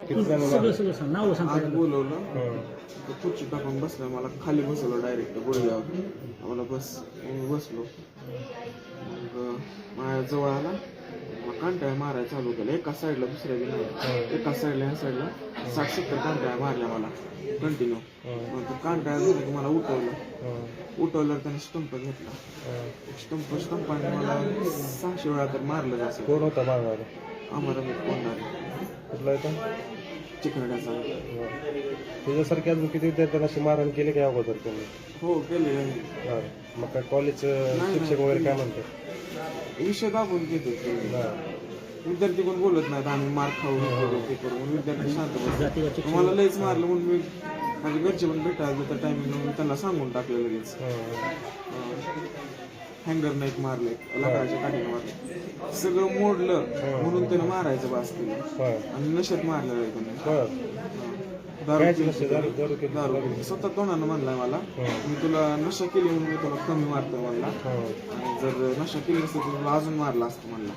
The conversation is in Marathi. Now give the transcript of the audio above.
किती जण सगळं सगळं सांग नाव आज सांग बोलवलं तर खुर्ची टाकून बसलं, मला खाली बसवलं डायरेक्ट गुडघ्यावर. मला बसलो. मग माझ्या जवळ आला, मग कांटाळ्या मारायला चालू केलं. एका साईडला दुसऱ्या बी नाही, एका साईडला ह्या साईडला 60-70 कांटाळ्या मारल्या मला कंटिन्यू. मग तो कांटाळ्या झाला की मला उठवलं त्याने स्टंप घेतला. स्टंपाने मला 600 वेळा तर मारलं असं. कोण होता मारणारा? आम्हाला मी कोणणार कुठला येतो? चिकनड्याचा. तुझ्यासारखे अजून किती विद्यार्थ्यांना अशी मारहाण केली काय अगोदर त्यांनी? हो केलेलं आहे. बरं. मग काय कॉलेज शिक्षक वगैरे काय म्हणतात? विषय दाबून घेतो. विद्यार्थी पण बोलत नाहीत आम्ही मार खाऊ हे करू ते करू, म्हणून विद्यार्थी शांत बसतात. मला लयच मारलं म्हणून मी माझे घरचे पण भेटायला त्या टायमिंग त्यांना सांगून टाकलं लगेच. हँगर एक मारले, लाकडाच्या काठीने मारले, सगळं मोडलं म्हणून त्यानं मारायचं बास केलं. आणि नशेत मारलेलं आहे त्याने. दारू स्वतः तोंडानं म्हणलाय मला, मी तुला नशा केली म्हणून मी तुला कमी मारतो म्हणला, आणि जर नशा केली नसतं तर तुला अजून मारला असतं म्हणला.